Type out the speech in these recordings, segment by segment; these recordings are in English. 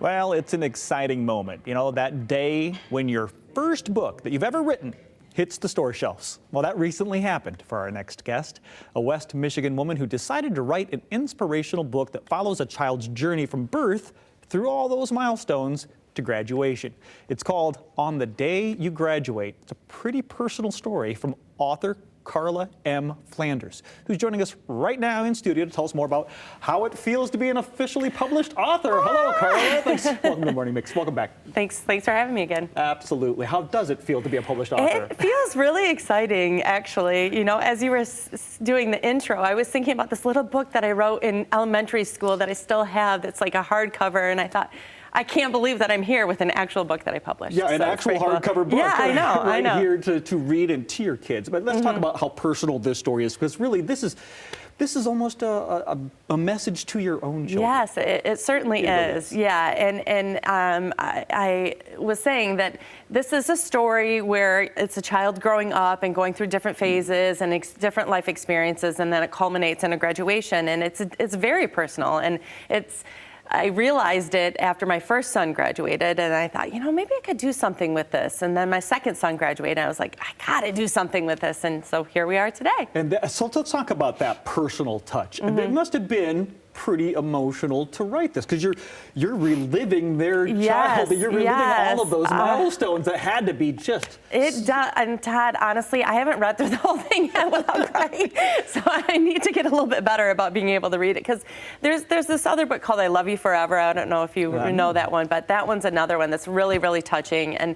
Well, it's an exciting moment. You know, that day when your first book that you've ever written hits the store shelves. Well, that recently happened for our next guest, a West Michigan woman who decided to write an inspirational book that follows a child's journey from birth through all those milestones to graduation. It's called On the Day You Graduate. It's a pretty personal story from author Carla Flanders, who's joining us right now in studio to tell us more about how it feels to be an officially published author. Hello, Carla. Thanks. Welcome to Morning Mix. Welcome back. Thanks for having me again. Absolutely. How does it feel to be a published author? It feels really exciting, actually. You know, as you were doing the intro, I was thinking about this little book that I wrote in elementary school that I still have that's like a hardcover, and I thought, I can't believe that I'm here with an actual book that I published. Yeah, an actual hardcover book. Yeah, I know, right I know. Here to read and to your kids. But let's talk about how personal this story is, because really this is almost a message to your own children. Yes, it certainly is. Yeah, and I was saying that this is a story where it's a child growing up and going through different phases and different life experiences, and then it culminates in a graduation, and it's very personal, and I realized it after my first son graduated, and I thought, you know, maybe I could do something with this. And then my second son graduated, and I was like, I gotta do something with this. And so here we are today. And so let's talk about that personal touch. It must have been pretty emotional to write this, because you're reliving their childhood. You're reliving all of those milestones that had to be just. It does. And Todd, honestly, I haven't read through the whole thing yet without crying, so I need to get a little bit better about being able to read it, because there's this other book called I Love You Forever. I don't know if you know that one, but that one's another one that's really, really touching. And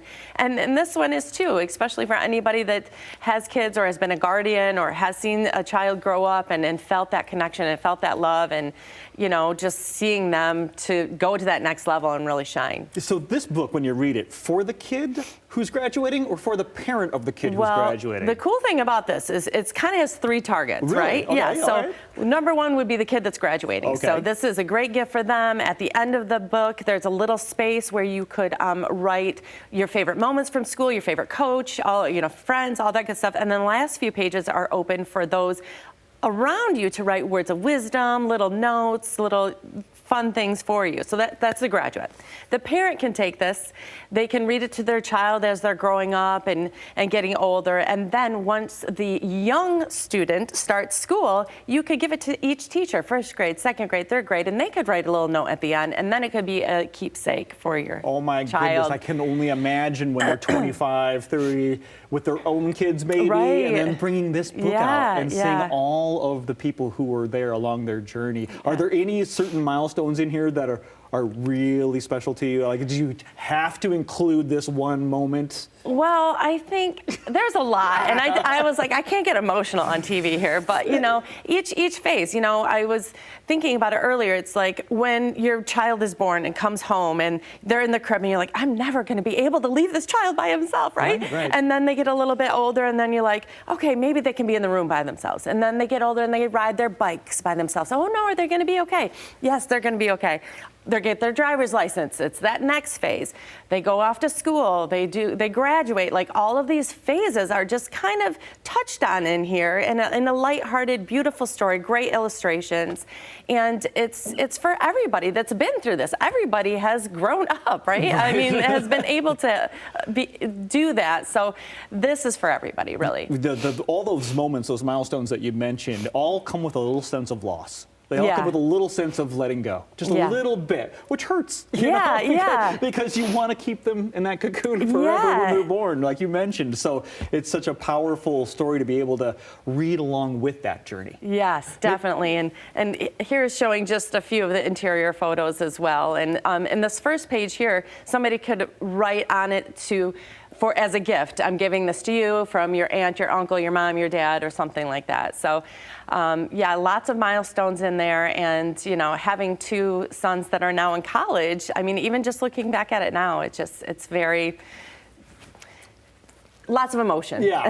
this one is too, especially for anybody that has kids or has been a guardian or has seen a child grow up and felt that connection and felt that love, and you know, just seeing them to go to that next level and really shine. So this book, when you read it, for the kid who's graduating or for the parent of the kid who's graduating? The cool thing about this is it's kind of has three targets, right? Okay, yeah, so number one would be the kid that's graduating. Okay. So this is a great gift for them. At the end of the book, there's a little space where you could write your favorite moments from school, your favorite coach, all, you know, friends, all that good stuff. And then the last few pages are open for those around you to write words of wisdom, little notes, little fun things for you. So that's the graduate. The parent can take this. They can read it to their child as they're growing up and getting older. And then once the young student starts school, you could give it to each teacher, first grade, second grade, third grade, and they could write a little note at the end. And then it could be a keepsake for your child. Oh my goodness, I can only imagine when they're 25, 30, with their own kids maybe, and then bringing this book out and seeing all of the people who were there along their journey. Are there any certain milestones in here that are really special to you? Like, do you have to include this one moment? Well, I think there's a lot, and I was like, I can't get emotional on TV here, but you know, each phase, you know, I was thinking about it earlier. It's like when your child is born and comes home and they're in the crib and you're like, I'm never going to be able to leave this child by himself, right? And then they get a little bit older and then you're like, okay, maybe they can be in the room by themselves. And then they get older and they ride their bikes by themselves. Oh no, are they going to be okay? Yes, they're going to be okay. They get their driver's license. It's that next phase. They go off to school. They graduate. Like all of these phases are just kind of touched on in here in a lighthearted, beautiful story, great illustrations. And it's for everybody that's been through this. Everybody has grown up, right? I mean, has been able to do that. So this is for everybody, really. All those moments, those milestones that you mentioned, all come with a little sense of loss. They all come with a little sense of letting go, just a little bit, which hurts. You know, because you want to keep them in that cocoon forever when they're born, like you mentioned. So it's such a powerful story to be able to read along with that journey. Yes, definitely. And here's showing just a few of the interior photos as well. And in this first page here, somebody could write on it as a gift, I'm giving this to you from your aunt, your uncle, your mom, your dad, or something like that. So, yeah, lots of milestones in there. And, you know, having two sons that are now in college, I mean, even just looking back at it now, it's very lots of emotion. Yeah,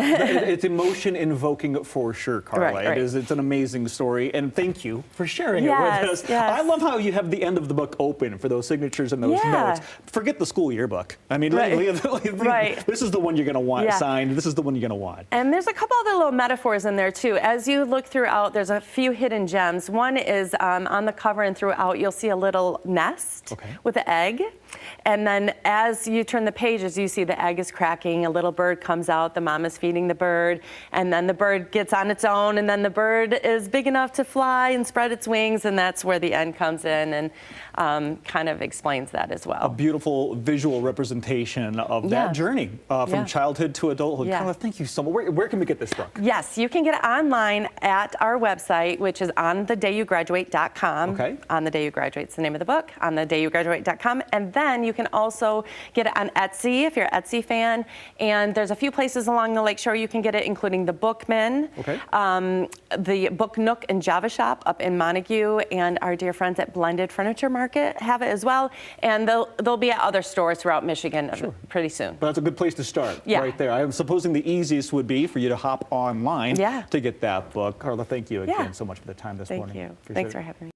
it's emotion invoking for sure, Carla. Right. It's an amazing story, and thank you for sharing it Yes, with us. yes. I love how you have the end of the book open for those signatures and those notes. Forget the school yearbook. I mean, this is the one you're going to want signed. This is the one you're going to want. And there's a couple other little metaphors in there too. As you look throughout, there's a few hidden gems. One is on the cover and throughout, you'll see a little nest with an egg. And then as you turn the pages, you see the egg is cracking, a little bird comes out, the mom is feeding the bird, and then the bird gets on its own, and then the bird is big enough to fly and spread its wings, and that's where the end comes in and kind of explains that as well. A beautiful visual representation of that journey from childhood to adulthood. Carla, thank you so much. Where can we get this book? Yes, you can get it online at our website, which is onthedayougraduate.com. Okay. On the Day You Graduate is the name of the book, onthedayougraduate.com. And then you can also get it on Etsy if you're an Etsy fan. And there's a few places along the lakeshore you can get it, including the Bookman, the Book Nook and Java Shop up in Montague, and our dear friends at Blended Furniture Market have it as well. And they'll be at other stores throughout Michigan pretty soon. But that's a good place to start right there. I'm supposing the easiest would be for you to hop online to get that book. Carla, thank you again so much for the time this morning. Thank you. Thanks for having me.